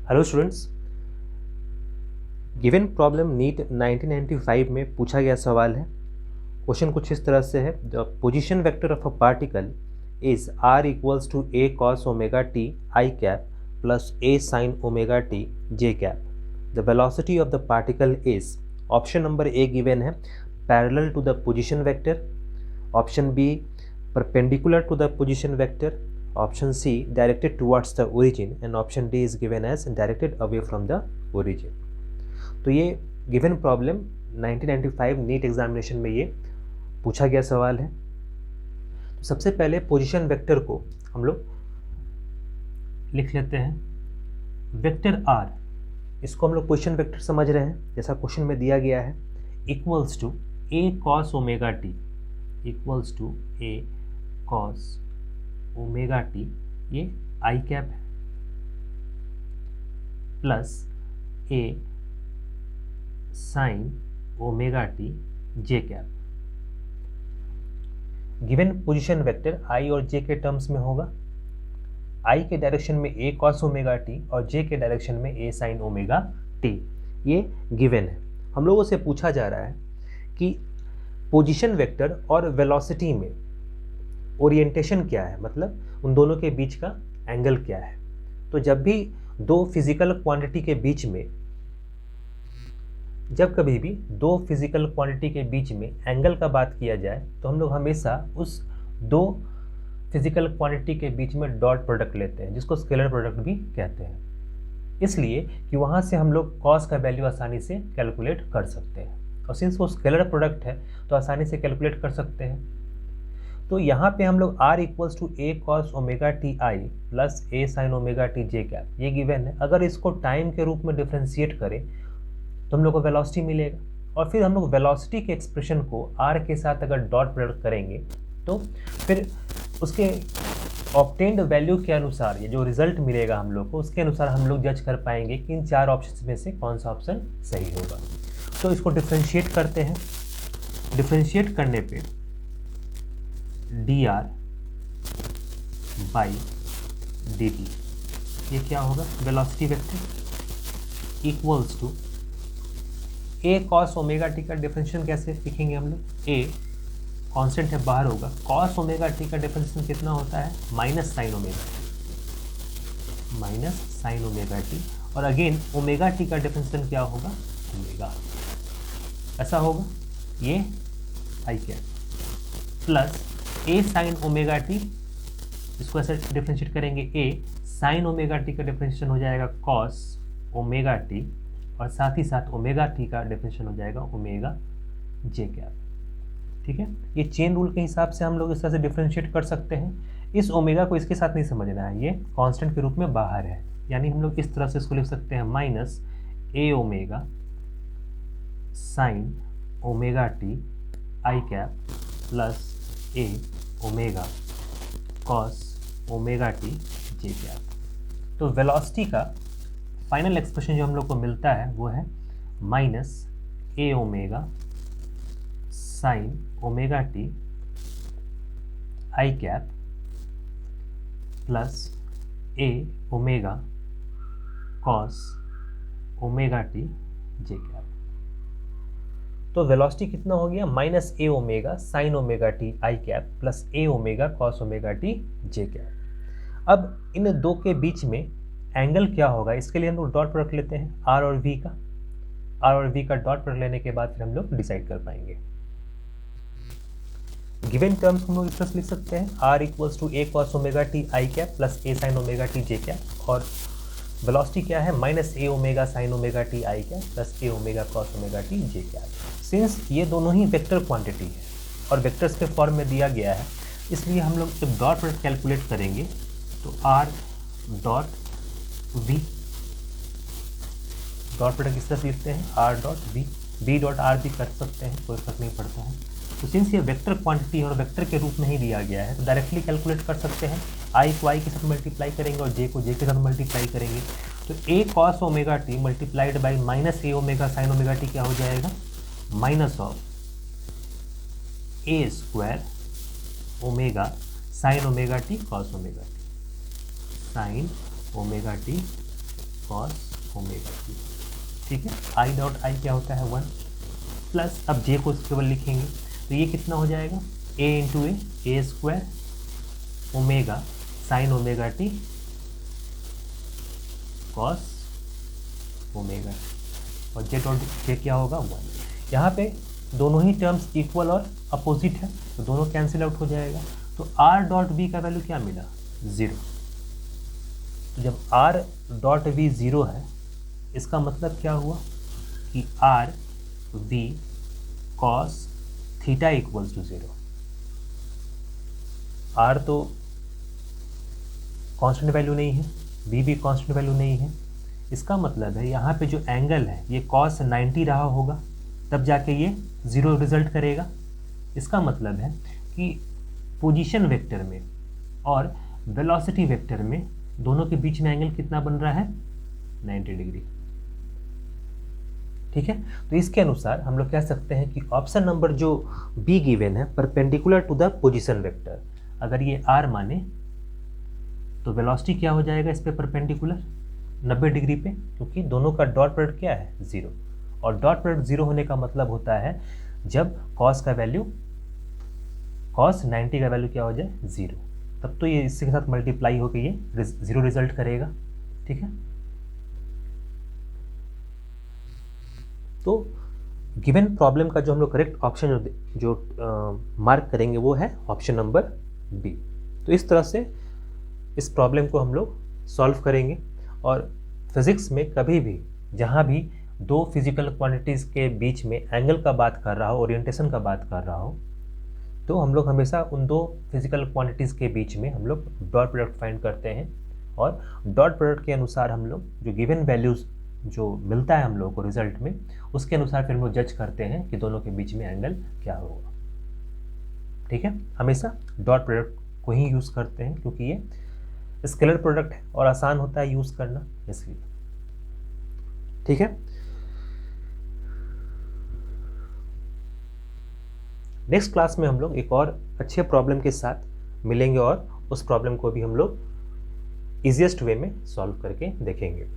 Hello students, given problem NEET 1995 में पूछा गया सवाल है। क्वेश्चन कुछ इस तरह से है, the position vector of a particle is r equals to a cos omega t I cap plus a sin omega t j cap. The velocity of the particle is, option number A given है parallel to the position vector, option B perpendicular to the position vector, option C directed towards the origin and option D is given as directed away from the origin। तो ये given problem 1995 NEET examination में ये पूछा गया सवाल है। तो सबसे पहले पोजीशन वेक्टर को हम लोग लिख लेते हैं वेक्टर R। इसको हम लोग पोजीशन वेक्टर समझ रहे हैं, जैसा क्वेश्चन में दिया गया है, equals to a cos omega t, equals to a cos omega T, ये आई कैप है, plus A sine omega T J cap. Given position vector I और जे के टर्म्स में होगा। आई के डायरेक्शन में ए कॉस ओमेगा टी और J के डायरेक्शन में ए साइन ओमेगा टी, ये गिवन है। हम लोगों से पूछा जा रहा है कि पोजीशन वेक्टर और वेलोसिटी में ओरिएंटेशन क्या है, मतलब उन दोनों के बीच का एंगल क्या है। तो जब भी दो फिजिकल क्वांटिटी के बीच में, जब कभी भी दो फिजिकल क्वांटिटी के बीच में एंगल का बात किया जाए तो हम लोग हमेशा उस दो फिजिकल क्वांटिटी के बीच में डॉट प्रोडक्ट लेते हैं, जिसको स्केलर प्रोडक्ट भी कहते हैं, इसलिए कि वहाँ से हम लोग कॉस का वैल्यू आसानी से कैलकुलेट कर सकते हैं। और सिंस वो स्केलर प्रोडक्ट है तो आसानी से कैलकुलेट कर सकते हैं। तो यहाँ पे हम लोग r equals to a cos omega T I plus a sin omega T J cap, ये गिवन है। अगर इसको टाइम के रूप में डिफ्रेंशिएट करें तो हम लोग को वेलोसिटी मिलेगा, और फिर हम लोग वेलोसिटी के एक्सप्रेशन को r के साथ अगर डॉट प्रोडक्ट करेंगे तो फिर उसके ऑब्टेन्ड वैल्यू के अनुसार ये जो रिजल्ट मिलेगा हम लोग को, उसके अनुसार हम लोग जज कर पाएंगे कि इन चार ऑप्शन में से कौन सा ऑप्शन सही होगा। तो इसको डिफ्रेंशिएट करते हैं। डिफ्रेंशिएट करने पे dr बाई dt, ये क्या होगा, velocity vector equals to a cos omega T का डिफरेंशियल कैसे लिखेंगे हम लोग, a कांस्टेंट है बाहर होगा, cos ओमेगा टी का डिफरेंशियल कितना होता है, minus sign omega T, minus sign omega T, और अगेन ओमेगा टी का डिफरेंशियल क्या होगा, ओमेगा, ऐसा होगा ये I cap plus A sine omega T, इसको ऐसे डिफ्रेंशिएट करेंगे, ए साइन ओमेगा टी का डिफ्रेंशिएशन हो जाएगा कॉस ओमेगा टी, और साथ ही साथ ओमेगा टी का डिफ्रेंशिएशन हो जाएगा ओमेगा जे कैप। ठीक है, ये चेन रूल के हिसाब से हम लोग इस तरह से डिफ्रेंशिएट कर सकते हैं। इस ओमेगा को इसके साथ नहीं समझना है, ये कांस्टेंट के रूप में बाहर है, यानी हम लोग इस तरह से इसको लिख सकते हैं minus A omega sine omega T I cap plus A omega cos omega T J cap. तो वेलोसिटी का फाइनल एक्सप्रेशन जो हम लोग को मिलता है वो है minus A omega sine omega T I cap plus A omega cos omega T J cap. तो वेलोसिटी कितना हो गया, minus A omega sine omega T I cap plus A omega cos omega T J cap. अब इन दो के बीच में angle क्या होगा, इसके लिए हम लोग डॉट प्रोडक्ट लेते हैं आर और वी का। आर और वी का डॉट प्रोडक्ट लेने के बाद फिर हम लोग डिसाइड कर पाएंगे। गिवन टर्म्स हम लोग इस तरह से लिख सकते हैं, R equals to A cos omega T I cap plus A sine omega T J cap, और वेलोसिटी क्या है, minus A omega sine omega T I cap plus A omega cos omega T J cap. Since ये दोनों ही vector quantity है और vectors के form में दिया गया है, इसलिए हम लोग जब डॉट प्रोडक्ट कैलकुलेट करेंगे तो R dot V, dot product इस तरह से लिखते हैं R dot V, V dot R भी कर सकते हैं, कोई फर्क नहीं पड़ता है। तो सिंस ये वेक्टर क्वांटिटी है और वेक्टर के रूप में ही दिया गया है तो डायरेक्टली कैलकुलेट कर सकते हैं। आई को आई के साथ मल्टीप्लाई करेंगे और जे को जे के साथ मल्टीप्लाई करेंगे, तो A cos omega T multiplied by minus A omega sine omega T क्या हो जाएगा, minus of A square omega sine omega T cos omega T, sine omega T cos omega T. ठीक है, आई डॉट आई क्या होता है 1 plus, अब जे को केवल लिखेंगे तो ये कितना हो जाएगा A into A square omega sine omega T cos omega, और जे डॉट जे क्या होगा 1। यहाँ पे दोनों ही टर्म्स इक्वल और अपोजिट है तो दोनों कैंसिल आउट हो जाएगा। तो आर डॉट वी का वैल्यू क्या मिला 0। तो जब आर डॉट वी 0 है इसका मतलब क्या हुआ कि R V cos theta equals to 0। R तो कांस्टेंट वैल्यू नहीं है, वी भी कांस्टेंट वैल्यू नहीं है, इसका मतलब है यहाँ पे जो एंगल है ये कॉस 90 रहा होगा तब जाके ये 0 रिजल्ट करेगा। इसका मतलब है कि पोजीशन वेक्टर में और वेलोसिटी वेक्टर में दोनों के बीच में एंगल कितना बन रहा है 90 डिग्री। ठीक है, तो इसके अनुसार हम लोग कह सकते हैं कि ऑप्शन नंबर जो बी गिवन है perpendicular to the position vector, अगर ये आर माने तो वेलोसिटी क्या हो जाएगा इस पे परपेंडिकुलर 90 डिग्री पे, क्योंकि दोनों का डॉट प्रोडक्ट क्या है 0, और डॉट प्रोडक्ट 0 होने का मतलब होता है जब कॉस का वैल्यू कॉस 90 का वैल्यू क्या हो जाए 0, तब तो ये इसके साथ मल्टीप्लाई होकर ये 0 रिजल्ट करेगा। ठीक है, तो गिवन प्रॉब्लम का जो हम लोग करेक्ट ऑप्शन जो मार्क करेंगे वो है ऑप्शन नंबर बी। तो इस तरह से इस प्रॉब्लम को हम लोग सॉल्व करेंगे। और फिज़िक्स में कभी भी जहाँ भी दो फिजिकल क्वांटिटीज़ के बीच में एंगल का बात कर रहा हो, ओरिएंटेशन का बात कर रहा हो, तो हम लोग हमेशा उन दो फिजिकल क्वांटिटीज़ के बीच में हम लोग डॉट प्रोडक्ट फाइंड करते हैं, और डॉट प्रोडक्ट के अनुसार हम लोग जो गिवन वैल्यूज़ जो मिलता है हम लोगों को रिजल्ट में, उसके अनुसार फिर हम लोग जज करते हैं कि दोनों के बीच में एंगल क्या होगा। ठीक है, हमेशा डॉट प्रोडक्ट को ही यूज़ करते हैं क्योंकि ये स्केलर प्रोडक्ट है और आसान होता है यूज़ करना, इसलिए। ठीक है, नेक्स्ट क्लास में हम लोग एक और अच्छे प्रॉब्लम के साथ मिलेंगे और उस प्रॉब्लम को भी हम लोग ईजीएस्ट वे में सॉल्व करके देखेंगे।